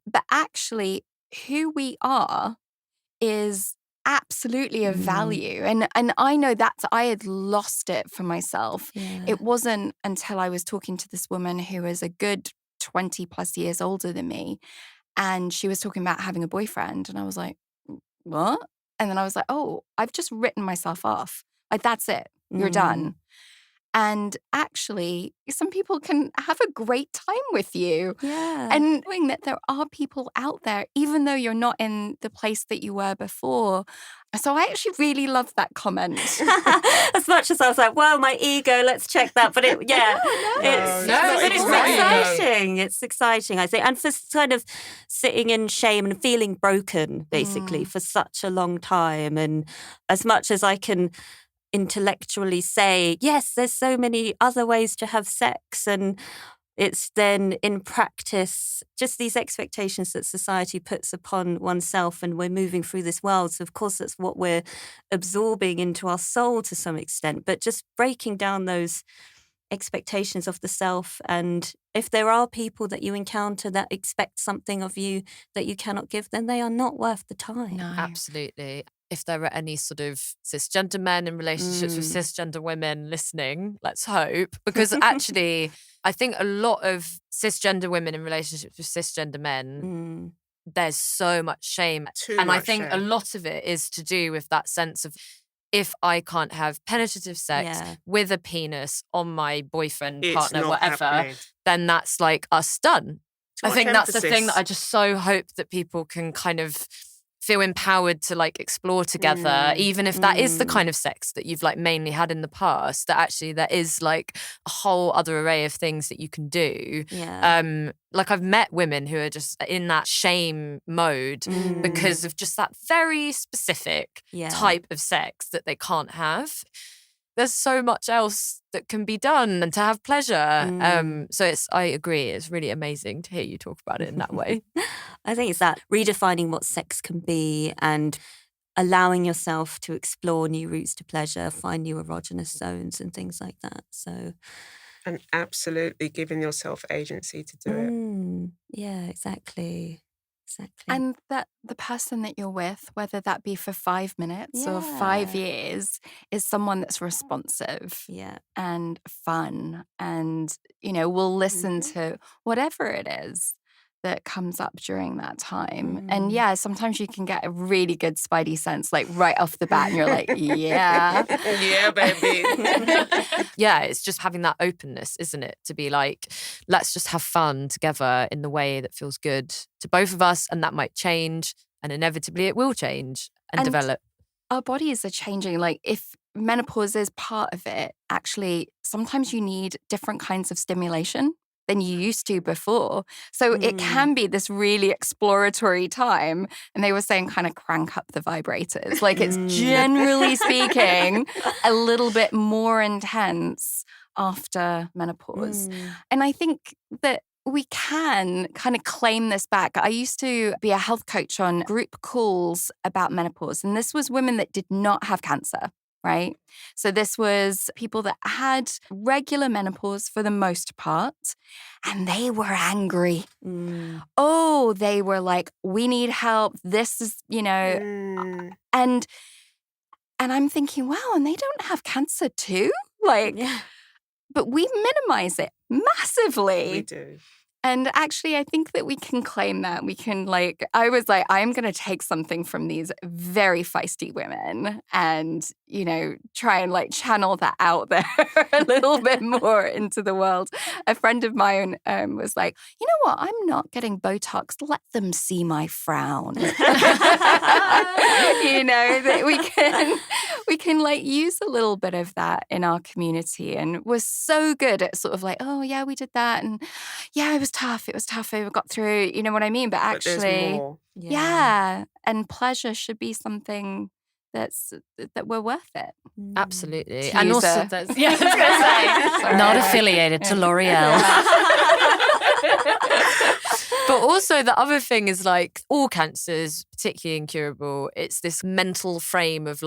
C: But actually who we are is absolutely of value. And I know that I had lost it for myself.
A: Yeah.
C: It wasn't until I was talking to this woman who is a good 20 plus years older than me. And she was talking about having a boyfriend. And I was like, what? And then I was like, oh, I've just written myself off. Like, that's it. You're done. And actually, some people can have a great time with you.
A: Yeah.
C: And knowing that there are people out there, even though you're not in the place that you were before. So I actually really love that comment.
A: As much as I was like, well, my ego, let's check that. But it's exciting. It's exciting, I think. And for kind of sitting in shame and feeling broken, basically, for such a long time. And as much as I can intellectually say, yes, there's so many other ways to have sex, and it's then in practice just these expectations that society puts upon oneself, and we're moving through this world, so of course that's what we're absorbing into our soul to some extent, but just breaking down those expectations of the self. And if there are people that you encounter that expect something of you that you cannot give, then they are not worth the time.
C: No.
D: Absolutely. If there are any sort of cisgender men in relationships with cisgender women listening, let's hope. Because actually, I think a lot of cisgender women in relationships with cisgender men, there's so much shame. I think a lot of it is to do with that sense of, if I can't have penetrative sex with a penis on my boyfriend, partner, whatever, then that's like us done. I think that's the thing that I just so hope that people can kind of feel empowered to like explore together, even if that is the kind of sex that you've like mainly had in the past, that actually there is like a whole other array of things that you can do. Like I've met women who are just in that shame mode because of just that very specific type of sex that they can't have. There's so much else that can be done and to have pleasure. So I agree, it's really amazing to hear you talk about it in that way.
A: I think it's that redefining what sex can be and allowing yourself to explore new routes to pleasure, find new erogenous zones and things like that. So,
B: and absolutely giving yourself agency to do it.
A: Yeah, exactly.
C: And that the person that you're with, whether that be for 5 minutes or 5 years, is someone that's responsive and fun and, you know, will listen to whatever it is that comes up during that time. And sometimes you can get a really good spidey sense, like right off the bat, and you're like, yeah,
B: baby.
D: It's just having that openness, isn't it? To be like, let's just have fun together in the way that feels good to both of us. And that might change, and inevitably it will change and develop.
C: Our bodies are changing. Like if menopause is part of it, actually, sometimes you need different kinds of stimulation than you used to before. So it can be this really exploratory time. And they were saying kind of crank up the vibrators. Like it's generally speaking a little bit more intense after menopause. And I think that we can kind of claim this back. I used to be a health coach on group calls about menopause, and this was women that did not have cancer, right? So this was people that had regular menopause for the most part, and they were angry. Oh, they were like, we need help. This is, and I'm thinking, wow, and they don't have cancer too? But we minimize it massively.
B: We do.
C: And actually, I think that we can claim that. We can I was like, I'm going to take something from these very feisty women and, try and channel that out there a little bit more into the world. A friend of mine was like, you know what? I'm not getting Botox. Let them see my frown. That we can use a little bit of that in our community. And we're so good at sort of oh yeah, we did that. And yeah, it was tough. We got through, you know what I mean? But actually,
B: there's more.
C: Yeah. And pleasure should be something that we're worth it.
D: Absolutely.
C: And also,
D: I was going to say, not affiliated to L'Oreal. But also the other thing is all cancers, particularly incurable, it's this mental frame of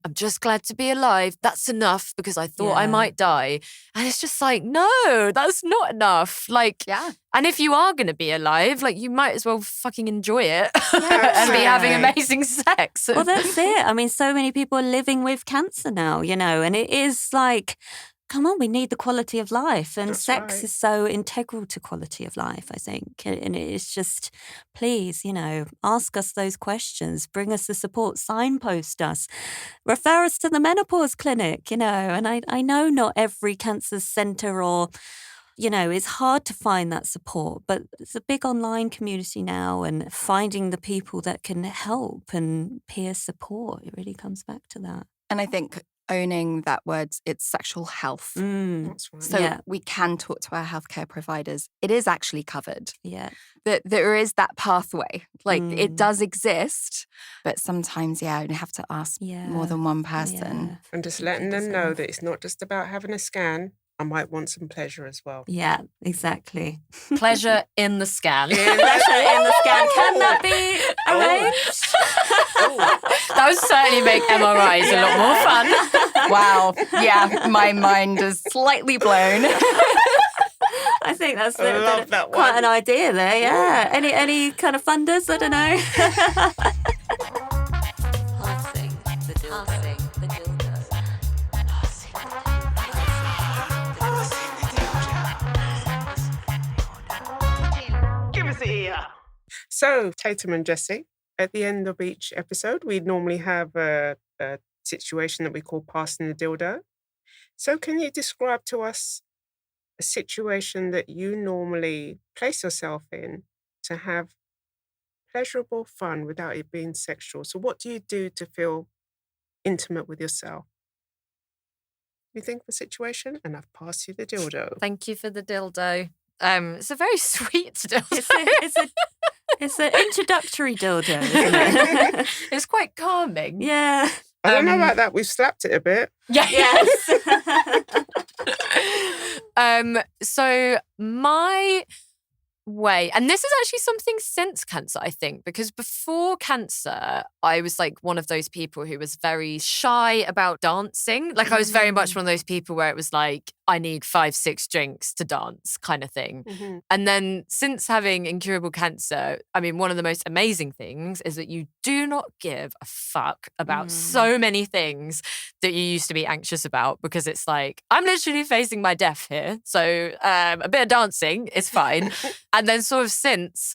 D: I'm just glad to be alive. That's enough because I thought I might die. And it's just no, that's not enough. And if you are going to be alive, you might as well fucking enjoy it and be having amazing sex.
A: Well, that's it. I mean, so many people are living with cancer now, and it is come on, we need the quality of life. And sex is so integral to quality of life, I think. And it's just, please, ask us those questions, bring us the support, signpost us, refer us to the menopause clinic, And I know not every cancer centre or, it's hard to find that support, but it's a big online community now and finding the people that can help and peer support, it really comes back to that.
C: And I think owning that word, it's sexual health.
B: That's right.
C: So we can talk to our healthcare providers. It is actually covered.
A: Yeah.
C: That there is that pathway. It does exist, but sometimes, you have to ask more than one person.
A: Yeah.
B: And just letting them know that it's not just about having a scan. I might want some pleasure as well.
A: Yeah, exactly.
D: Pleasure in the scan.
A: Pleasure in the scan. Can that be arranged?
D: That would certainly make MRIs a lot more fun.
C: Wow. Yeah, my mind is slightly blown.
A: I think that's
B: that
A: quite an idea there, yeah. Any kind of funders? I don't know. Passing the dildo.
B: So, Tatum and Jessi, at the end of each episode, we normally have a situation that we call passing the dildo. So can you describe to us a situation that you normally place yourself in to have pleasurable fun without it being sexual? So what do you do to feel intimate with yourself? You think of a situation and I've passed you the dildo.
D: Thank you for the dildo. It's a very sweet dildo.
A: It's an introductory dildo, isn't it?
D: It's quite calming.
A: Yeah.
B: I don't know about that. We've slapped it a bit.
D: Yeah.
A: Yes.
D: So my way, and this is actually something since cancer, I think, because before cancer, I was one of those people who was very shy about dancing. I was very much one of those people where it was I need 5-6 drinks to dance kind of thing.
B: Mm-hmm.
D: And then since having incurable cancer, I mean, one of the most amazing things is that you do not give a fuck about so many things that you used to be anxious about, because it's I'm literally facing my death here. So a bit of dancing is fine. And then sort of since,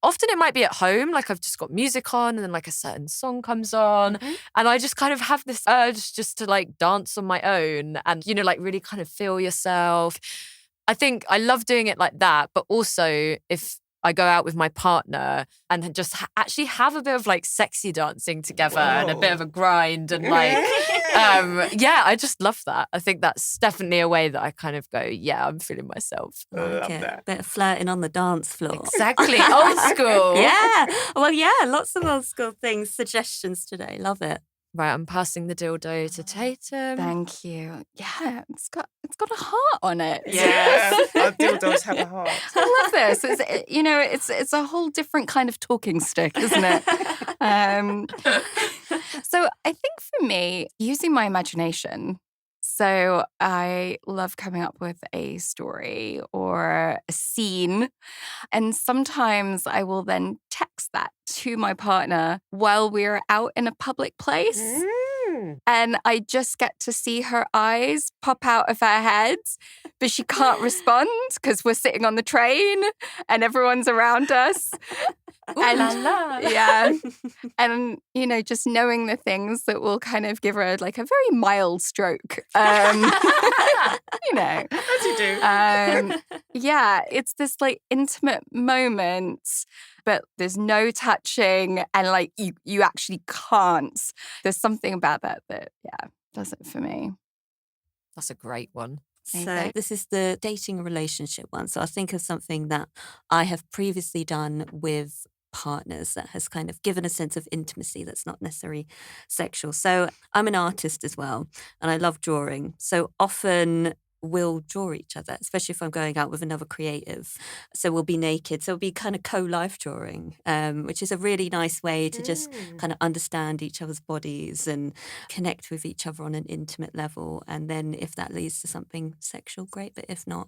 D: often it might be at home, I've just got music on and then a certain song comes on.
B: Mm-hmm.
D: And I just kind of have this urge just to dance on my own and, really kind of feel yourself. I think I love doing it like that. But also if I go out with my partner and just actually have a bit of sexy dancing together and a bit of a grind and I just love that. I think that's definitely a way that I kind of go, yeah, I'm feeling myself.
B: I love
A: it.
B: that.
A: Bit of flirting on the dance floor.
D: Exactly. Old school.
A: Yeah. Well, yeah, lots of old school things, suggestions today. Love it.
D: Right, I'm passing the dildo to Tatum.
C: Thank you. Yeah, it's got a heart on it.
B: Yeah, our dildos have a heart.
C: I love this. It's a whole different kind of talking stick, isn't it? So I think for me, using my imagination. So I love coming up with a story or a scene. And sometimes I will then text that to my partner while we're out in a public place. And I just get to see her eyes pop out of her head, but she can't respond because we're sitting on the train and everyone's around us.
D: Ooh, la.
C: Yeah. And, just knowing the things that will kind of give her like a very mild stroke.
B: As you do.
C: Yeah, it's this like intimate moment, but there's no touching and like you actually can't. There's something about that does it for me.
D: That's a great one.
A: So this is the dating relationship one. So I think of something that I have previously done with partners that has kind of given a sense of intimacy that's not necessarily sexual. So I'm an artist as well, and I love drawing. So often we'll draw each other, especially if I'm going out with another creative. So we'll be naked. So it'll be kind of co-life drawing, which is a really nice way to just kind of understand each other's bodies and connect with each other on an intimate level. And then if that leads to something sexual, great. But if not,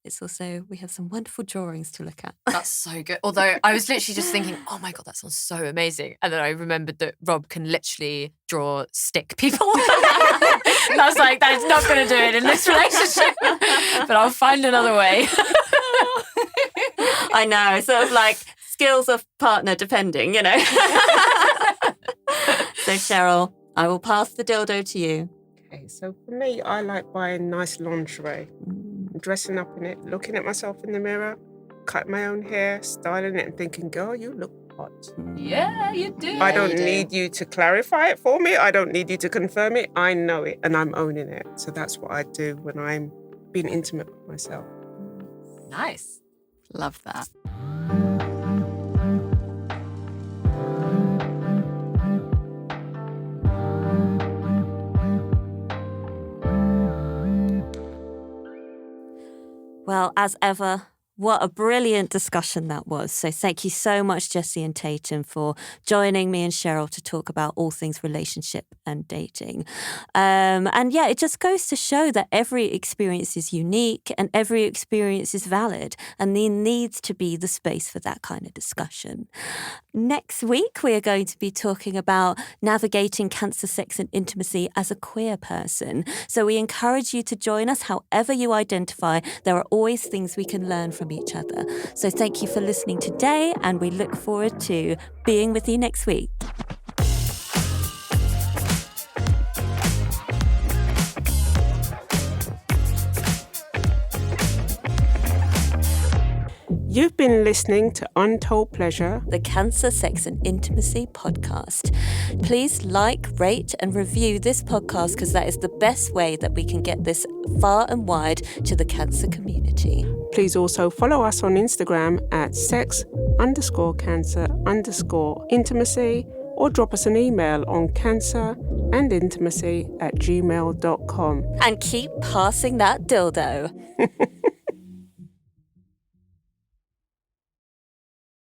A: it's also, we have some wonderful drawings to look at.
D: That's so good. Although I was literally just thinking, oh my God, that sounds so amazing. And then I remembered that Rob can literally draw stick people. And I was like, that is not going to do it in this relationship. But I'll find another way.
A: I know, sort of like skills of partner depending, So Cheryl, I will pass the dildo to you.
B: Okay, so for me, I like buying nice lingerie. Dressing up in it, looking at myself in the mirror, cutting my own hair, styling it and thinking, girl, you look hot.
C: Yeah, you do.
B: I don't need you to clarify it for me. I don't need you to confirm it. I know it and I'm owning it. So that's what I do when I'm being intimate with myself.
D: Nice.
C: Love that.
A: Well, as ever, what a brilliant discussion that was. So thank you so much, Jessi and Tatum, for joining me and Cheryl to talk about all things relationship and dating. And yeah, it just goes to show that every experience is unique and every experience is valid. And there needs to be the space for that kind of discussion. Next week, we are going to be talking about navigating cancer, sex and intimacy as a queer person. So we encourage you to join us however you identify. There are always things we can learn from each other. So thank you for listening today, and we look forward to being with you next week.
B: You've been listening to Untold Pleasure,
A: the Cancer, Sex and Intimacy podcast. Please like, rate and review this podcast because that is the best way that we can get this far and wide to the cancer community.
B: Please also follow us on Instagram at sex_cancer_intimacy or drop us an email on cancerandintimacy@gmail.com.
A: And keep passing that dildo.